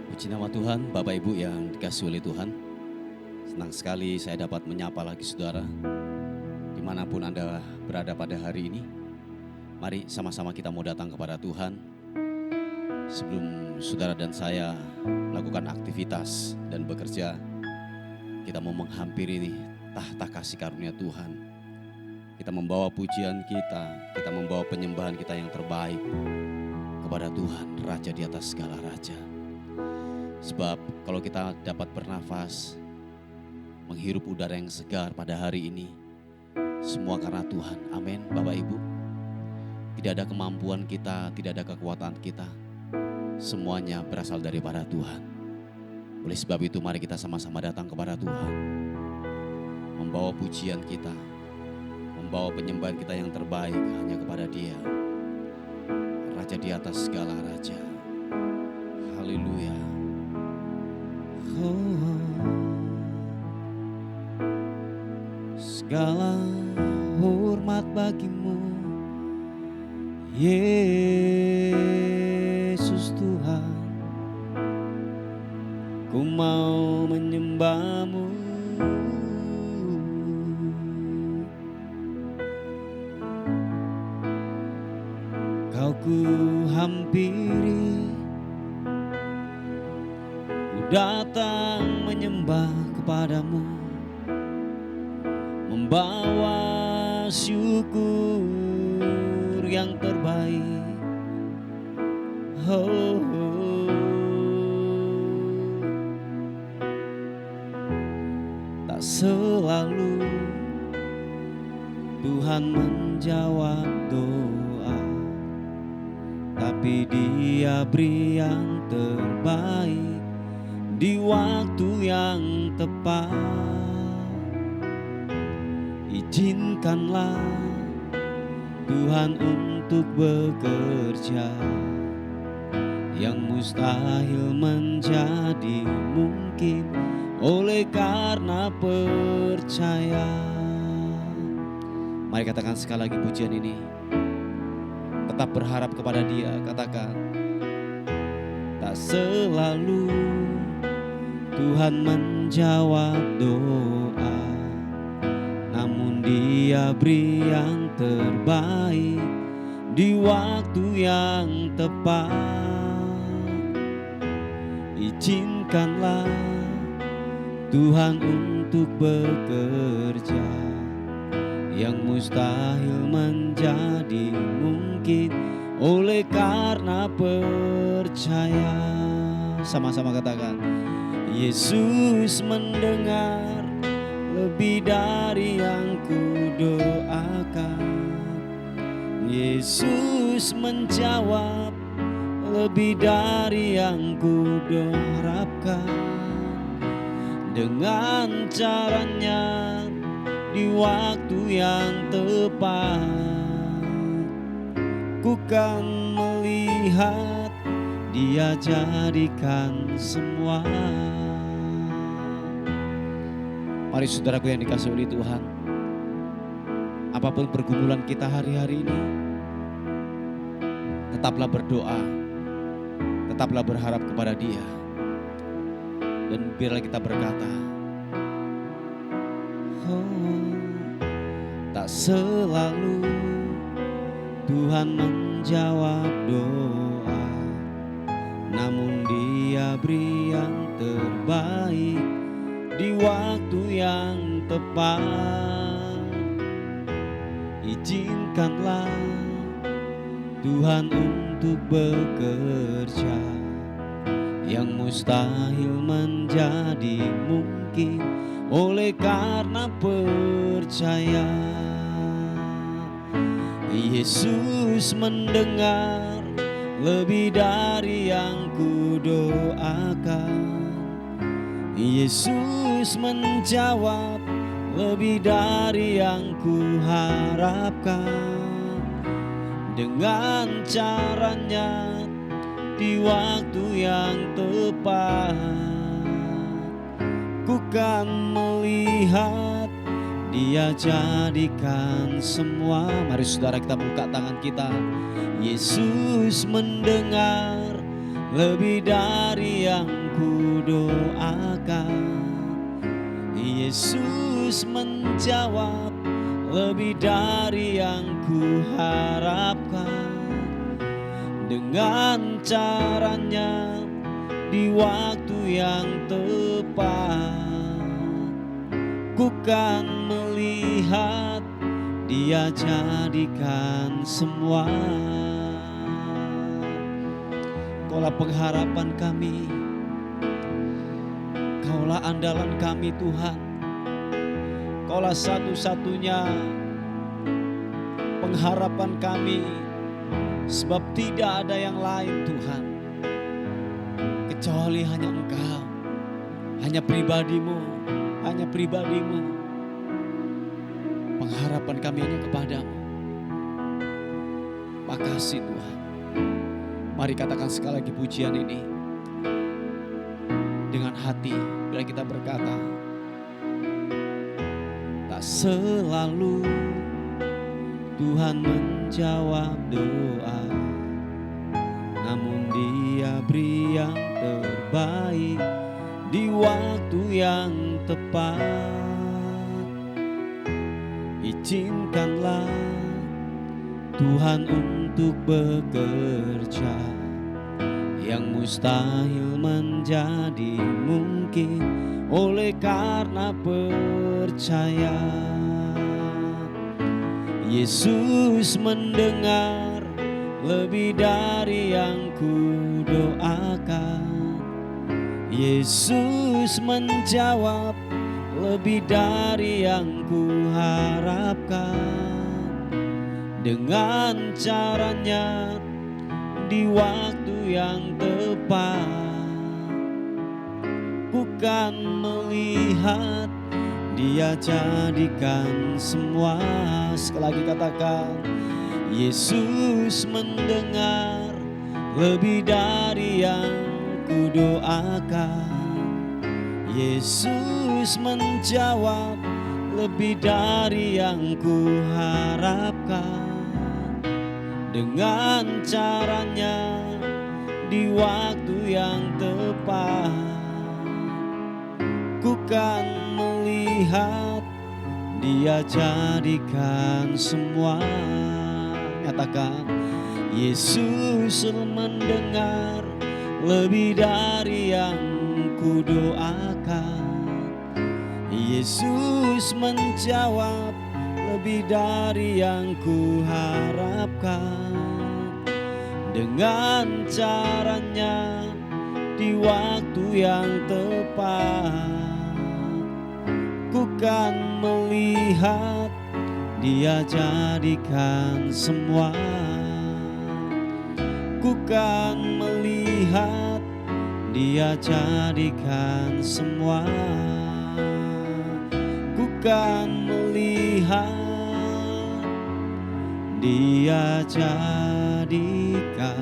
Puji nama Tuhan, Bapak Ibu yang dikasihi oleh Tuhan. Senang sekali saya dapat menyapa lagi saudara, dimanapun Anda berada pada hari ini. Mari sama-sama kita mau datang kepada Tuhan. Sebelum saudara dan saya melakukan aktivitas dan bekerja, kita mau menghampiri tahta kasih karunia Tuhan. Kita membawa pujian kita membawa penyembahan kita yang terbaik kepada Tuhan, Raja di atas segala raja. Sebab kalau kita dapat bernafas, menghirup udara yang segar pada hari ini, semua karena Tuhan. Amin, Bapak Ibu. Tidak ada kemampuan kita, tidak ada kekuatan kita. Semuanya berasal daripada Tuhan. Oleh sebab itu mari kita sama-sama datang kepada Tuhan. Membawa pujian kita, membawa penyembahan kita yang terbaik hanya kepada Dia. Raja di atas segala raja. Haleluya. Segala hormat bagimu, Yesus Tuhan. Ku mau menyembah-Mu. Kau ku hampiri, datang menyembah kepadamu, membawa syukur yang terbaik. Oh, tak selalu Tuhan menjawab doa, tapi Dia beri yang terbaik di waktu yang tepat. Izinkanlah Tuhan untuk bekerja, yang mustahil menjadi mungkin oleh karena percaya. Mari katakan sekali lagi pujian ini. Tetap berharap kepada Dia, katakan. Tak selalu Tuhan menjawab doa, namun Dia beri yang terbaik di waktu yang tepat. Izinkanlah Tuhan untuk bekerja, yang mustahil menjadi mungkin oleh karena percaya. Sama-sama katakan. Yesus mendengar lebih dari yang kudoakan. Yesus menjawab lebih dari yang kuharapkan. Dengan caranya di waktu yang tepat, ku kan melihat Dia jadikan semua. Mari saudaraku yang dikasihi oleh Tuhan, apapun pergumulan kita hari-hari ini, tetaplah berdoa, tetaplah berharap kepada Dia. Dan biarlah kita berkata, oh, tak selalu Tuhan menjawab doa, namun Dia beri yang terbaik di waktu yang tepat. Izinkanlah Tuhan untuk bekerja, yang mustahil menjadi mungkin oleh karena percaya. Yesus mendengar lebih dari yang kudoakan. Yesus menjawab lebih dari yang kuharapkan. Dengan caranya di waktu yang tepat, ku kan melihat Dia jadikan semua. Mari saudara kita buka tangan kita. Yesus mendengar lebih dari yang kudoakan. Yesus menjawab lebih dari yang kuharapkan. Dengan caranya di waktu yang tepat, ku kan melihat Dia jadikan semua. Kaulah pengharapan kami, Kaulah andalan kami Tuhan. Kaulah satu-satunya pengharapan kami, sebab tidak ada yang lain Tuhan, kecuali hanya Engkau, hanya pribadi-Mu, hanya pribadi-Mu. Pengharapan kami hanya kepadamu. Makasih Tuhan. Mari katakan sekali lagi pujian ini dengan hati, bila kita berkata, tak selalu Tuhan menjawab doa, namun Dia beri yang terbaik di waktu yang tepat. Izinkanlah Tuhan untuk bekerja, yang mustahil menjadi mungkin oleh karena percaya. Yesus mendengar lebih dari yang kudoakan. Yesus menjawab lebih dari yang kuharapkan. Dengan caranya di waktu yang tepat, ku kan melihat Dia jadikan semua. Sekali lagi katakan, Yesus mendengar lebih dari yang kudoakan. Yesus menjawab lebih dari yang kuharapkan. Dengan caranya di waktu yang tepat, ku kan melihat Dia jadikan semua. Nyatakan, Yesus mendengar lebih dari yang kudoakan. Yesus menjawab lebih dari yang kuharapkan. Dengan caranya di waktu yang tepat, ku kan melihat Dia jadikan semua. Ku kan melihat Dia jadikan semua. Ku kan melihat Dia jadikan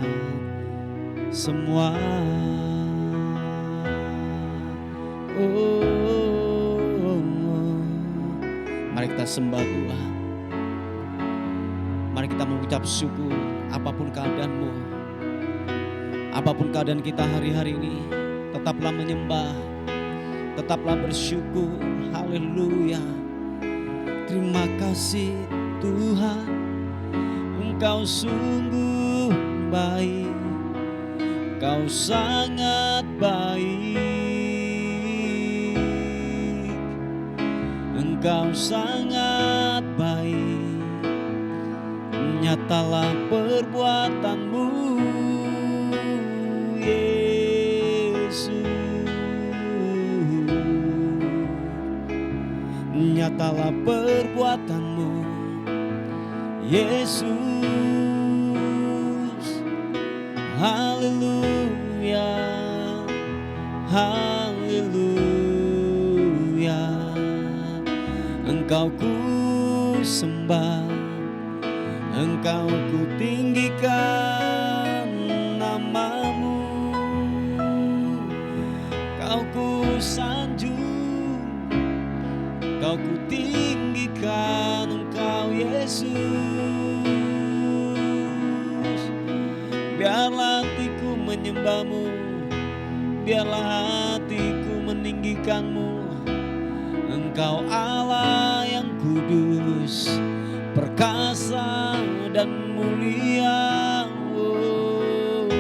semua. Mari kita sembah Tuhan. Mari kita mengucap syukur apapun keadaanmu, apapun keadaan kita hari-hari ini. Tetaplah menyembah, tetaplah bersyukur. Haleluya. Terima kasih Tuhan, Engkau sungguh baik, Engkau sangat baik, Engkau sangat baik. Nyatalah perbuatanmu Yesus, nyatalah perbuatanmu Yesus. Haleluya, haleluya. Engkau ku sembah, Engkau ku tinggikan namamu, Kau ku sanjung, Kau ku tinggikan tinggikan Engkau Yesus. Biarlah hatiku menyembah-Mu, biarlah hatiku meninggikan-Mu. Engkau Allah yang kudus, perkasa dan mulia. Oh,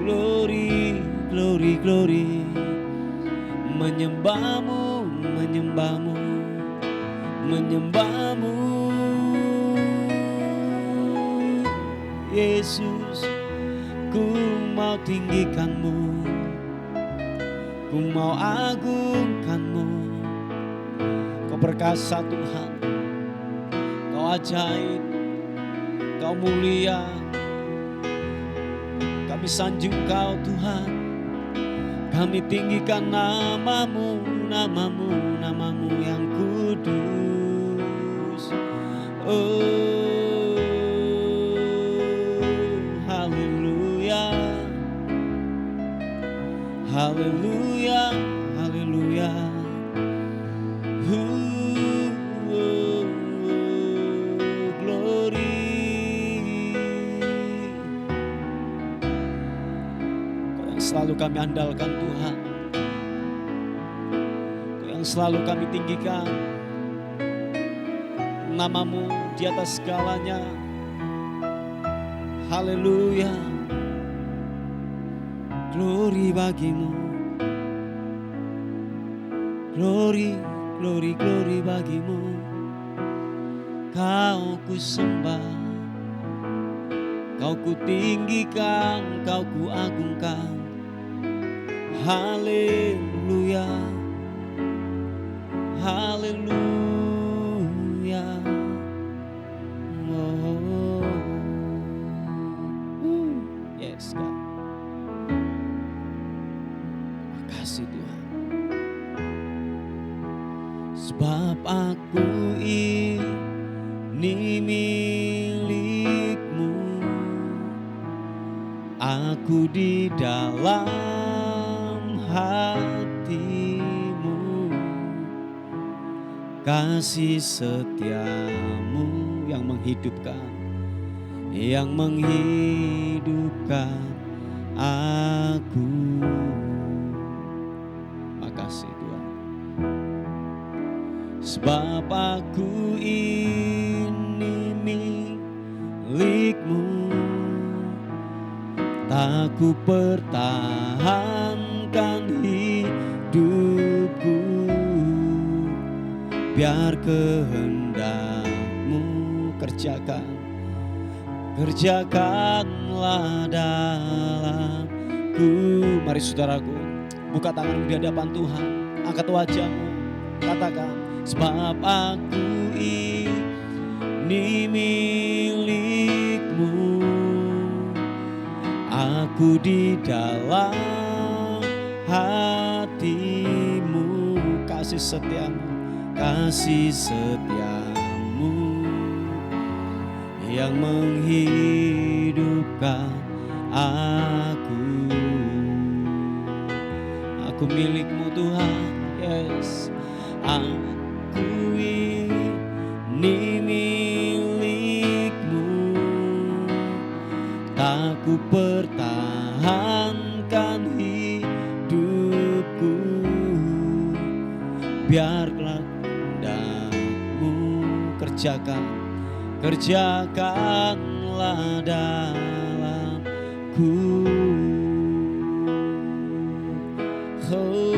glory, glory, glory. Menyembah-Mu, menyembah-Mu, menyembah-Mu. Yesus, ku mau tinggikan-Mu, ku mau agungkan-Mu. Kau perkasa Tuhan, Kau ajaib, Kau mulia. Kami sanjung Kau Tuhan, kami tinggikan nama-Mu, nama-Mu, nama-Mu yang kudus. Oh, haleluya, haleluya, haleluya. Glory. Kau yang selalu kami andalkan Tuhan, Kau yang selalu kami tinggikan. Nama-Mu di atas segalanya. Haleluya. Glory bagi-Mu. Glory, glory, glory bagi-Mu. Kau ku sembah, Kau ku tinggikan, Kau ku agungkan. Haleluya, haleluya. Oh, yes God. Makasih Tuhan. Sebab aku ini milik-Mu, aku di dalam hati-Mu. Kasih setia-Mu yang menghidupkan, yang menghidupkan aku. Makasih Tuhan. Sebab aku ini milik-Mu, tak ku pertahankan hidupku. Biar kehendak-Mu kerjakan, kerjakanlah dalamku. Mari saudaraku, buka tanganmu di hadapan Tuhan, angkat wajahmu, katakan, sebab aku ini milik-Mu, aku di dalam hati-Mu. Kasih setia-Mu, kasih setia-Mu yang menghidupkan aku. Aku milik-Mu Tuhan, yes. Aku ini milik-Mu, tak ku pertahankan hidupku. Biarlah kehendak-Mu kerjakan, kerjakanlah dalamku. Oh,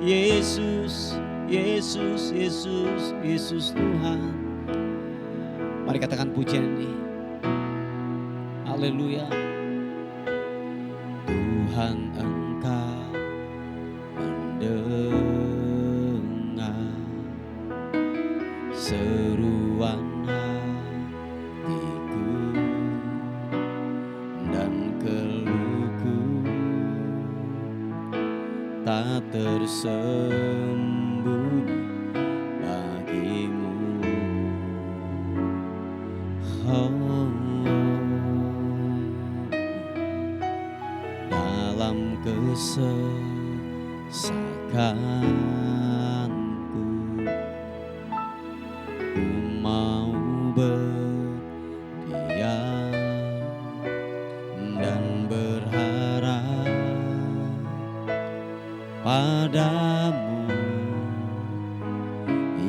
Yesus, Yesus, Yesus, Yesus Tuhan. Mari katakan pujian ini. Haleluya. Tuhan Engkau mendengar seruan hatiku dan keluhku, tak tersembunyi bagimu. Oh, dalam kesesakan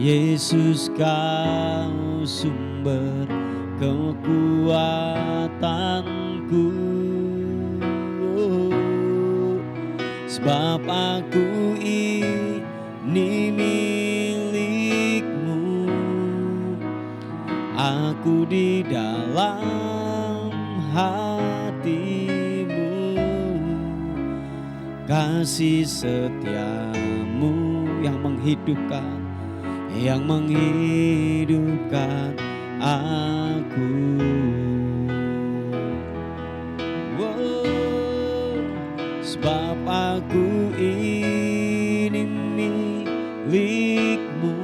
Yesus kau sumber kekuatanku, sebab aku ini milik-Mu. Aku di dalam hati-Mu, kasih setia-Mu yang menghidupkan aku. Sebab aku ini milik-Mu,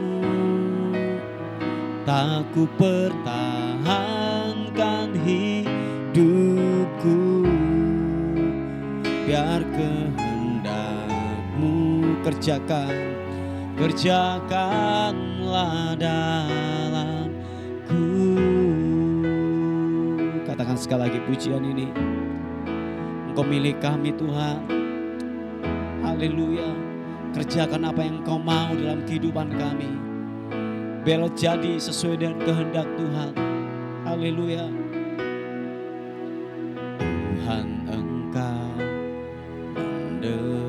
tak ku pertahankan hidupku, biar kehendak-Mu kerjakanlah dalamku. Katakan sekali lagi pujian ini. Engkau milik kami Tuhan. Haleluya. Kerjakan apa yang Engkau mau dalam kehidupan kami. Biar jadi sesuai dengan kehendak Tuhan. Haleluya. Tuhan Engkau mendengar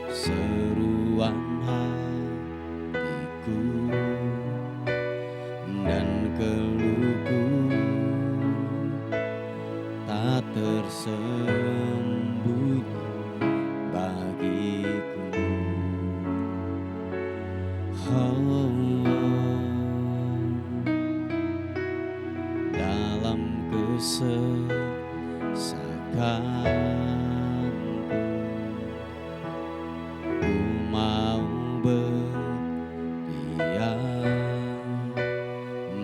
seruan hatiku dan keluhku, tak tersembunyi bagiku. Dalam kesesakanku, ku mau berdiam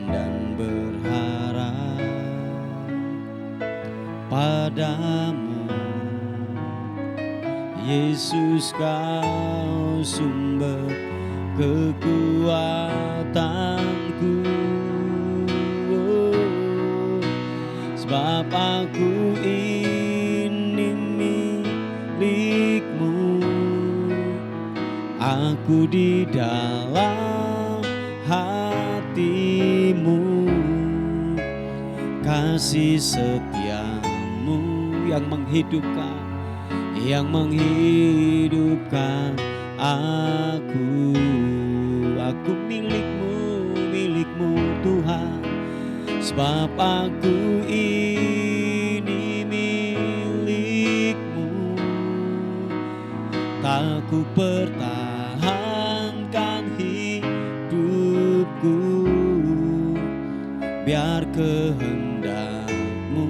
dan berharap padamu. Yesus kau sumber kekuatanku, sebab aku ini milik-Mu. Aku di dalam hati-Mu, kasih setia-Mu yang menghidupkan aku. Aku milik-Mu Tuhan, sebab aku ini milik-Mu. Tak ku pertahankan hidupku, biar kehendak-Mu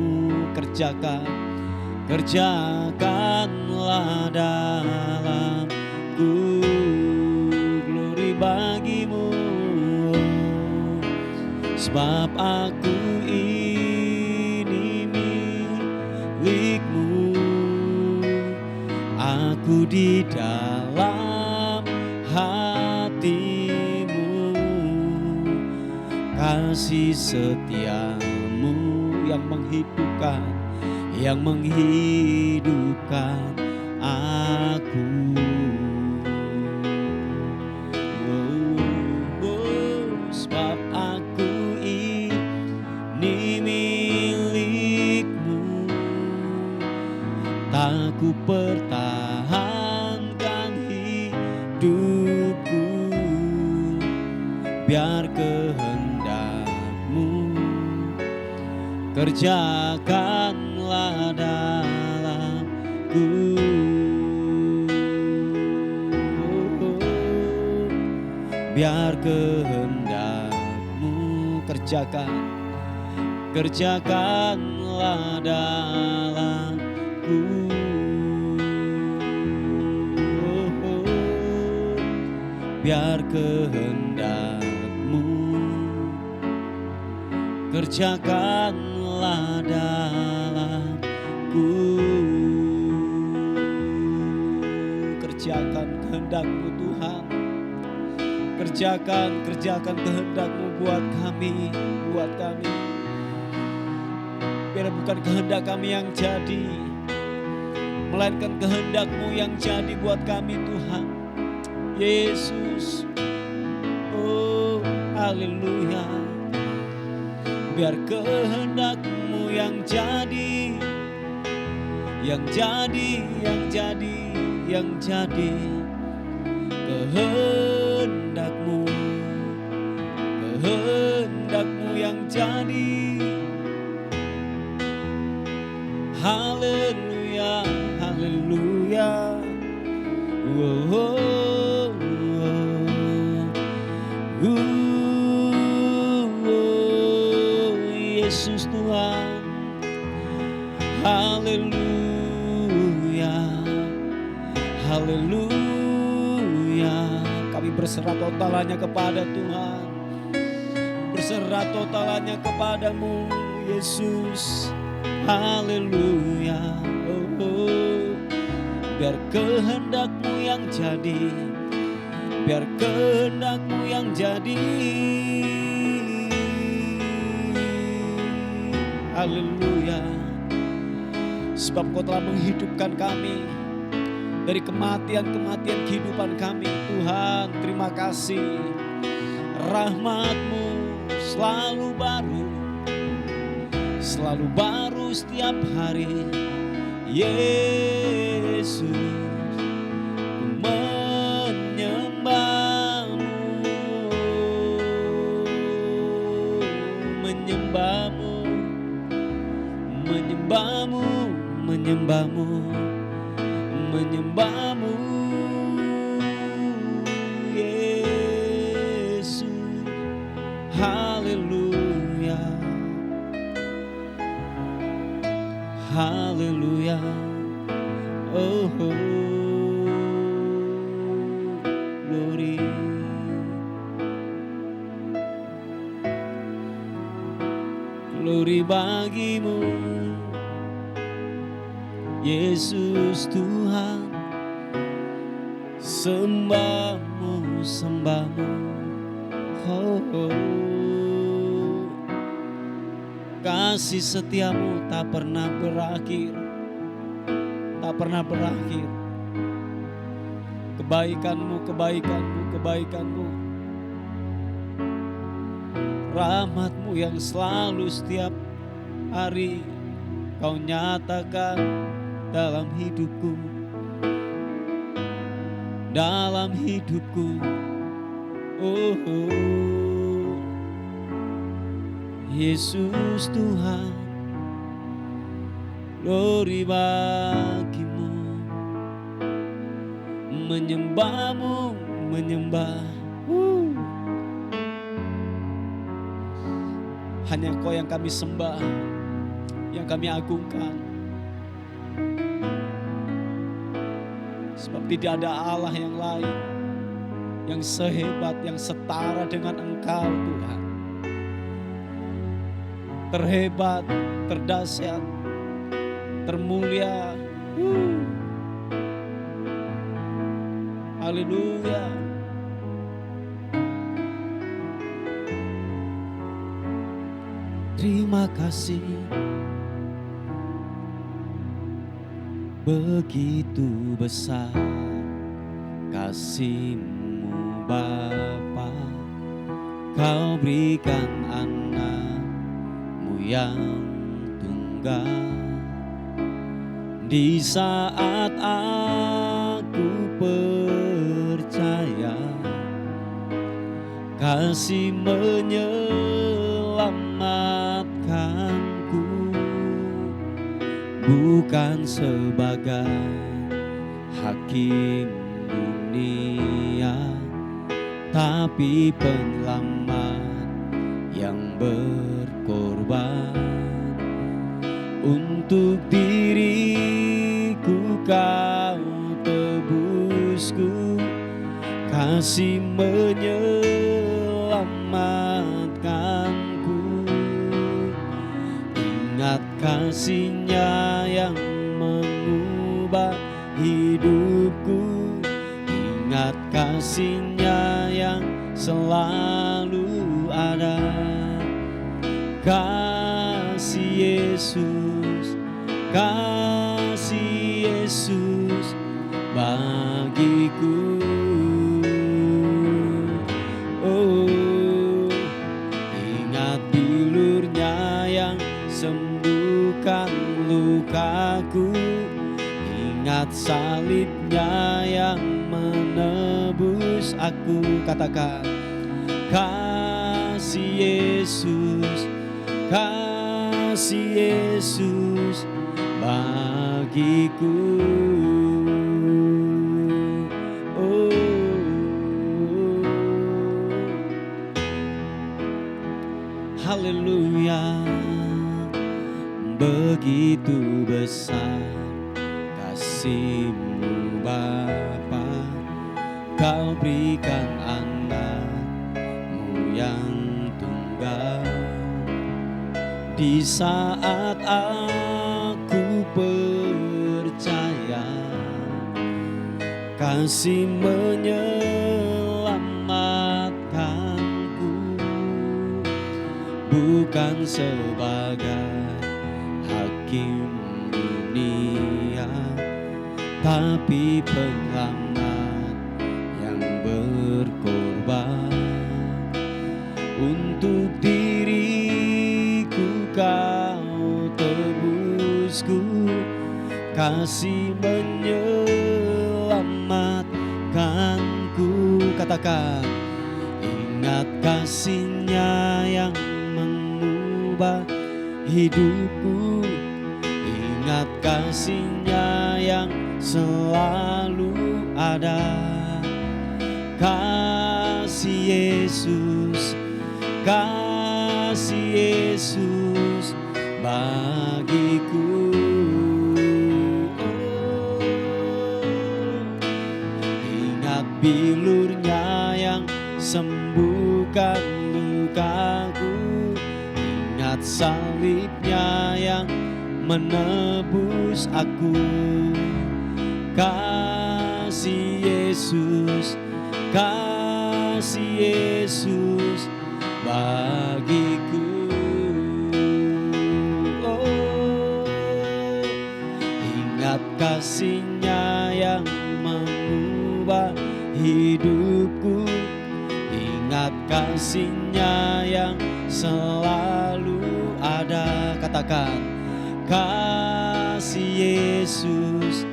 kerjakanlah dalamku. Glory bagi-Mu, sebab aku ini milik-Mu. Aku di dalam hati-Mu, kasih setia-Mu yang menghidupkan aku. Sebab aku ini milik-Mu, tak ku pertahankan hidupku, biar kehendak-Mu kerjakanlah dalamku. Biar kehendak-Mu kerjakanlah dalamku. Biar kehendak-Mu kerjakanlah dalamku. Kerjakan kehendak-Mu Tuhan. Kerjakan kehendak-Mu buat kami. Biar bukan kehendak kami yang jadi, melainkan kehendak-Mu yang jadi buat kami Tuhan. Yesus. Oh, haleluya. Biar kehendak-Mu yang jadi, yang jadi, yang jadi, yang jadi. Kehendak-Mu, kehendak-Mu yang jadi. Haleluya, haleluya. Oh, oh, oh, oh, Yesus Tuhan. Haleluya, haleluya. Kami berserah totalannya kepada Tuhan, berserah totalannya kepadamu Yesus. Haleluya. Oh, oh. Biar kehendak-Mu yang jadi, biar kehendak-Mu yang jadi. Haleluya. Sebab Kau telah menghidupkan kami dari kematian-kematian kehidupan kami. Tuhan, terima kasih. Rahmat-Mu selalu baru, selalu baru setiap hari. Yesus, ku menyembah-Mu, menyembah-Mu, menyembah-Mu, menyembah-Mu, menyembah-Mu, Yesus. Haleluya, haleluya. Oh, oh, glory. Glory bagi-Mu, Yesus Tuhan. Sembah-Mu, sembah-Mu. Oh, oh. Kasih setia-Mu tak pernah berakhir, tak pernah berakhir. Kebaikan-Mu, kebaikan-Mu, kebaikan-Mu. Rahmat-Mu yang selalu setiap hari Kau nyatakan dalam hidupku, dalam hidupku. Oh, oh. Yesus Tuhan, glory bagi-Mu. Menyembah-Mu, menyembah. Hanya Kau yang kami sembah, yang kami agungkan. Sebab tidak ada Allah yang lain yang sehebat, yang setara dengan Engkau Tuhan. Terhebat, terdahsyat, termulia. Haleluya. Terima kasih, begitu besar kasih-Mu Bapa. Kau berikan anak-Mu yang tunggal. Di saat aku percaya, kasih menyelamatkanku, bukan sebagai hakim dunia, tapi penyelamat yang berkorban. Untuk diriku Kau tebusku, kasih menyelamatkanku. Ingat kasih-Nya yang mengubah hidupku, ingat kasih-Nya yang selalu ada. Kasih Yesus, kasih Yesus bagiku. salibnya yang menebus aku. Katakan, kasih Yesus, kasih Yesus bagiku. Oh, haleluya. Begitu besar kasih-Mu Bapa, Kau berikan anak-Mu yang tunggal. Di saat aku percaya kasih menyelamatkanku, bukan sebagai hakim dunia, tapi penyelamat yang berkorban. Untuk diriku Kau tebusku, kasih menyelamatkanku. Katakan, ingat kasih-Nya yang mengubah hidupku, ingat kasih-Nya yang selalu ada. Kasih Yesus, kasih Yesus bagiku. Oh, ingat bilur-Nya yang sembuhkan lukaku, ingat salib-Nya yang menebus aku. Kasih Yesus, kasih Yesus bagiku. Oh, ingat kasih-Nya yang mengubah hidupku, ingat kasih-Nya yang selalu ada. Katakan, kasih Yesus,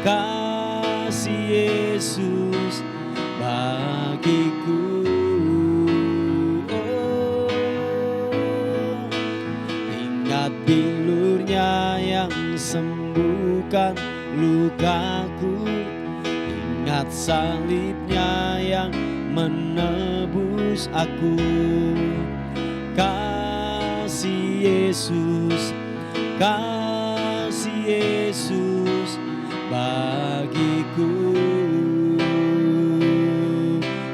kasih Yesus bagiku. Oh, ingat bilur-Nya yang sembuhkan lukaku, ingat salib-Nya yang menebus aku. Kasih Yesus, kasih Yesus bagiku.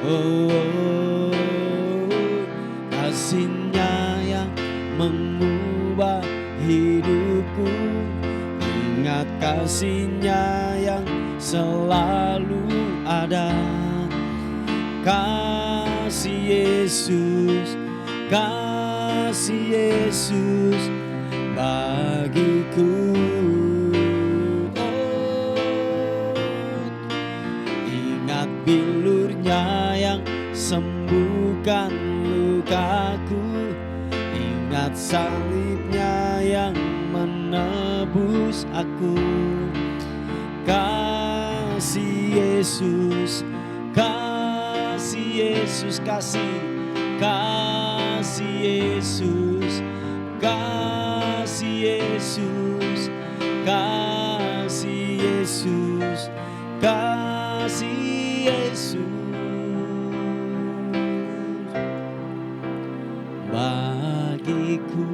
Oh, kasih-Nya yang mengubah hidupku, ingat kasih-Nya yang selalu ada. Kasih Yesus, kasih Yesus bagiku. Oh, ingat bilur-Nya yang sembuhkan lukaku, ingat salib-Nya yang menebus aku. Kasih Yesus, kasih Yesus, kasih Yesus, kasih Yesus, kasih Yesus, kasih Yesus bagiku.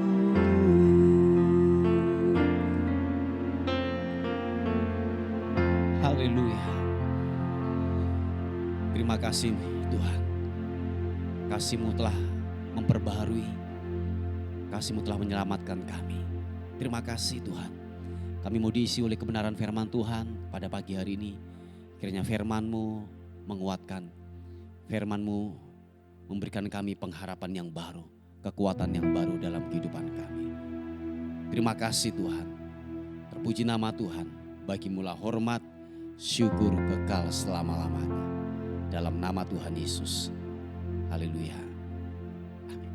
Haleluya. Terima kasih Tuhan. Kasih-Mu telah memperbaharui, kasih-Mu telah menyelamatkan kami. Terima kasih Tuhan. Kami mau diisi oleh kebenaran firman Tuhan pada pagi hari ini. Kiranya firman-Mu menguatkan, firman-Mu memberikan kami pengharapan yang baru, kekuatan yang baru dalam kehidupan kami. Terima kasih Tuhan. Terpuji nama Tuhan. Bagi-Mu lah hormat, syukur kekal selama-lamanya. Dalam nama Tuhan Yesus. Haleluya. Amin.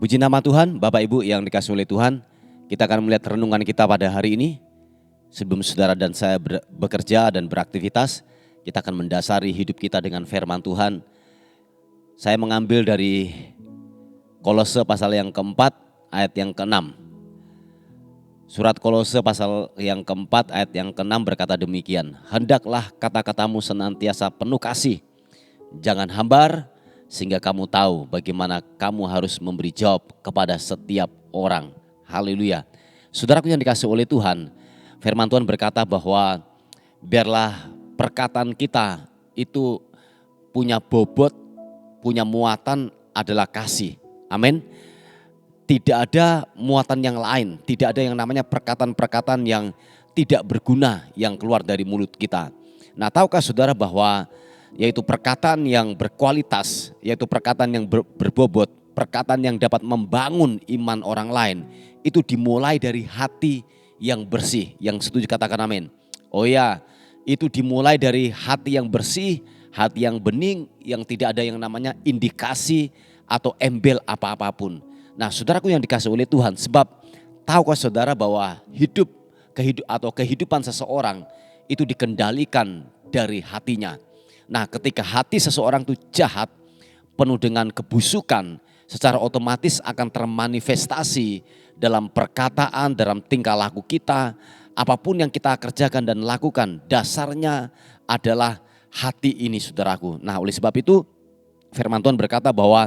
Puji nama Tuhan, Bapak Ibu yang dikasihi oleh Tuhan. Kita akan melihat renungan kita pada hari ini. Sebelum saudara dan saya bekerja dan beraktivitas, kita akan mendasari hidup kita dengan firman Tuhan. Saya mengambil dari Kolose pasal yang keempat ayat yang keenam. Surat Kolose pasal yang keempat ayat yang keenam berkata demikian. Hendaklah kata-katamu senantiasa penuh kasih, jangan hambar, sehingga kamu tahu bagaimana kamu harus memberi jawab kepada setiap orang. Haleluya. Saudaraku yang dikasihi oleh Tuhan, firman Tuhan berkata bahwa biarlah perkataan kita itu punya bobot, punya muatan adalah kasih. Amin. Tidak ada muatan yang lain, tidak ada yang namanya perkataan-perkataan yang tidak berguna yang keluar dari mulut kita. Nah, tahukah saudara bahwa yaitu perkataan yang berkualitas, yaitu perkataan yang berbobot, perkataan yang dapat membangun iman orang lain, itu dimulai dari hati yang bersih. Yang setuju katakan amin. Oh ya, itu dimulai dari hati yang bersih, hati yang bening, yang tidak ada yang namanya indikasi atau embel apa-apapun. Nah, saudaraku yang dikasihi oleh Tuhan, sebab tahukah saudara bahwa kehidupan seseorang itu dikendalikan dari hatinya. Nah, ketika hati seseorang itu jahat, penuh dengan kebusukan, secara otomatis akan termanifestasi dalam perkataan, dalam tingkah laku kita. Apapun yang kita kerjakan dan lakukan, dasarnya adalah hati ini, saudaraku. Nah, oleh sebab itu firman Tuhan berkata bahwa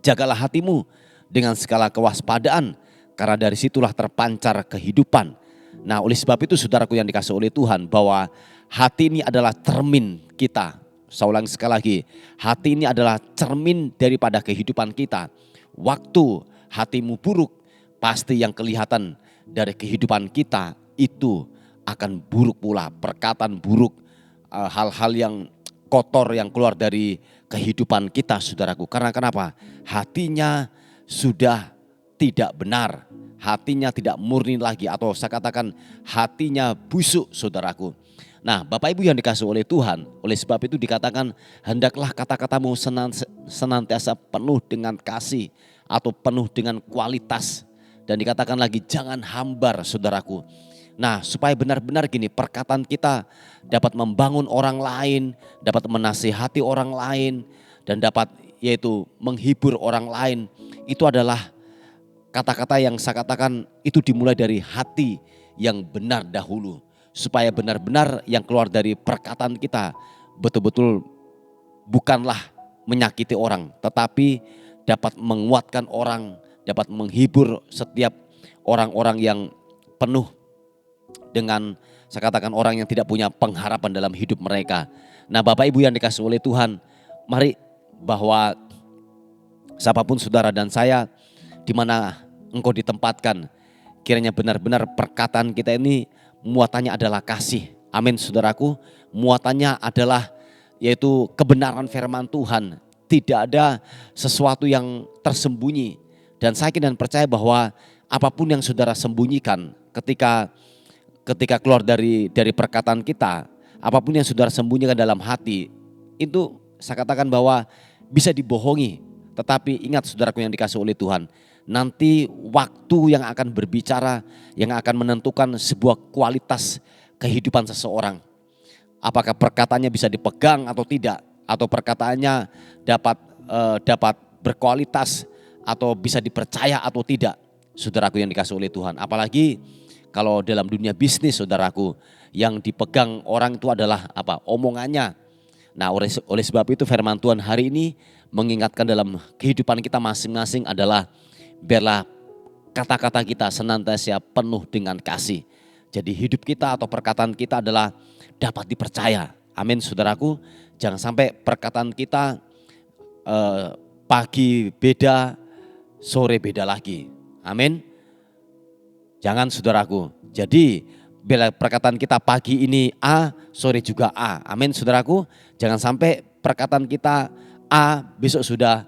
jagalah hatimu dengan segala kewaspadaan, karena dari situlah terpancar kehidupan. Nah, oleh sebab itu saudaraku yang dikasihi oleh Tuhan, bahwa hati ini adalah cermin kita. Saya ulang sekali lagi, hati ini adalah cermin daripada kehidupan kita. Waktu hatimu buruk, pasti yang kelihatan dari kehidupan kita itu akan buruk pula. Perkataan buruk, hal-hal yang kotor yang keluar dari kehidupan kita, saudaraku. Karena kenapa? Hatinya sudah tidak benar. Hatinya tidak murni lagi, atau saya katakan hatinya busuk, saudaraku. Nah, Bapak Ibu yang dikasihi oleh Tuhan, oleh sebab itu dikatakan hendaklah kata-katamu senantiasa penuh dengan kasih atau penuh dengan kualitas. Dan dikatakan lagi jangan hambar, saudaraku. Nah, supaya benar-benar gini, perkataan kita dapat membangun orang lain, dapat menasihati orang lain, dan dapat yaitu menghibur orang lain. Itu adalah kata-kata yang saya katakan itu dimulai dari hati yang benar dahulu. Supaya benar-benar yang keluar dari perkataan kita betul-betul bukanlah menyakiti orang, tetapi dapat menguatkan orang, dapat menghibur setiap orang-orang yang penuh dengan, saya katakan, orang yang tidak punya pengharapan dalam hidup mereka. Nah, Bapak Ibu yang dikasihi oleh Tuhan, mari bahwa siapapun saudara dan saya, di mana engkau ditempatkan, kiranya benar-benar perkataan kita ini muatannya adalah kasih. Amin, saudaraku. Muatannya adalah yaitu kebenaran firman Tuhan. Tidak ada sesuatu yang tersembunyi. Dan saya yakin dan percaya bahwa apapun yang saudara sembunyikan ketika keluar dari perkataan kita, apapun yang saudara sembunyikan dalam hati, itu saya katakan bahwa bisa dibohongi. Tetapi ingat, saudaraku yang dikasihi oleh Tuhan, nanti waktu yang akan berbicara, yang akan menentukan sebuah kualitas kehidupan seseorang. Apakah perkataannya bisa dipegang atau tidak, atau perkataannya dapat berkualitas atau bisa dipercaya atau tidak, saudaraku yang dikasihi oleh Tuhan. Apalagi kalau dalam dunia bisnis, saudaraku, yang dipegang orang itu adalah omongannya. Nah, oleh sebab itu firman Tuhan hari ini mengingatkan dalam kehidupan kita masing-masing adalah biarlah kata-kata kita senantiasa penuh dengan kasih. Jadi hidup kita atau perkataan kita adalah dapat dipercaya. Amin, saudaraku. Jangan sampai perkataan kita pagi beda, sore beda lagi. Amin. Jangan, saudaraku. Jadi bila perkataan kita pagi ini A, sore juga A. Amin, saudaraku. Jangan sampai perkataan kita A besok sudah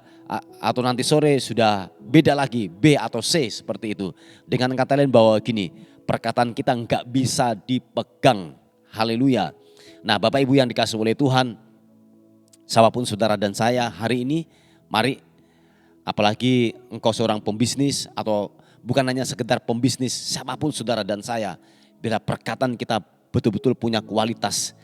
atau nanti sore sudah beda lagi, B atau C, seperti itu. Dengan kata lain bahwa gini, perkataan kita enggak bisa dipegang. Haleluya. Nah, Bapak Ibu yang dikasihi oleh Tuhan, siapapun saudara dan saya hari ini, mari Apalagi engkau seorang pembisnis atau bukan hanya sekedar pembisnis, siapapun saudara dan saya, bila perkataan kita betul-betul punya kualitas,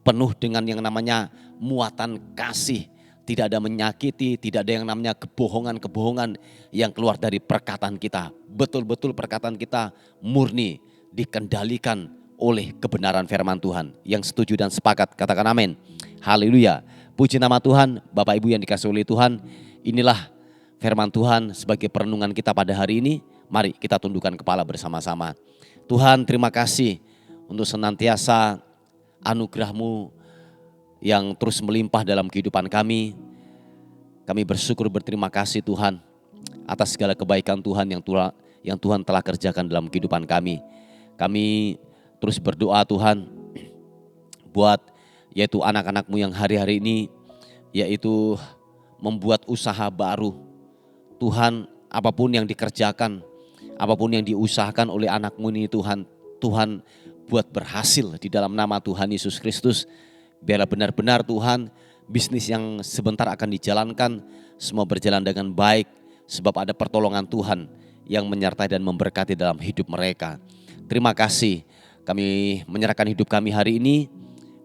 penuh dengan yang namanya muatan kasih, tidak ada menyakiti, tidak ada yang namanya kebohongan-kebohongan yang keluar dari perkataan kita. Betul-betul perkataan kita murni, dikendalikan oleh kebenaran firman Tuhan. Yang setuju dan sepakat katakan amin. Haleluya. Puji nama Tuhan. Bapak Ibu yang dikasihi oleh Tuhan, inilah firman Tuhan sebagai perenungan kita pada hari ini. Mari kita tundukkan kepala bersama-sama. Tuhan, terima kasih untuk senantiasa anugerah-Mu yang terus melimpah dalam kehidupan kami. Kami bersyukur berterima kasih Tuhan atas segala kebaikan Tuhan yang Tuhan telah kerjakan dalam kehidupan kami. Kami terus berdoa Tuhan buat yaitu anak-anak-Mu yang hari-hari ini yaitu membuat usaha baru. Tuhan, apapun yang dikerjakan, apapun yang diusahakan oleh anak-Mu ini Tuhan buat berhasil di dalam nama Tuhan Yesus Kristus. Biarlah benar-benar Tuhan bisnis yang sebentar akan dijalankan semua berjalan dengan baik, sebab ada pertolongan Tuhan yang menyertai dan memberkati dalam hidup mereka. Terima kasih, kami menyerahkan hidup kami hari ini.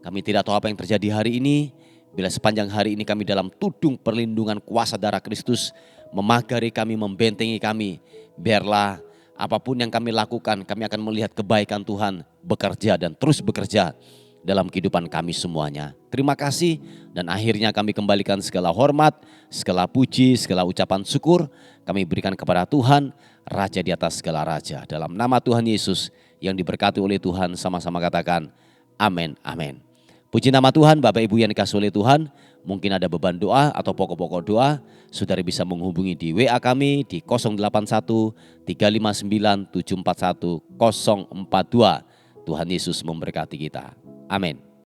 Kami tidak tahu apa yang terjadi hari ini. Bila sepanjang hari ini kami dalam tudung perlindungan kuasa darah Kristus memagari kami, membentengi kami. Biarlah apapun yang kami lakukan, kami akan melihat kebaikan Tuhan bekerja dan terus bekerja dalam kehidupan kami semuanya. Terima kasih dan akhirnya kami kembalikan segala hormat, segala puji, segala ucapan syukur kami berikan kepada Tuhan, Raja di atas segala raja. Dalam nama Tuhan Yesus yang diberkati oleh Tuhan, sama-sama katakan amin, amin. Puji nama Tuhan. Bapak Ibu yang dikasihi oleh Tuhan, mungkin ada beban doa atau pokok-pokok doa, saudari bisa menghubungi di WA kami di 081 359 741 042. Tuhan Yesus memberkati kita. Amin.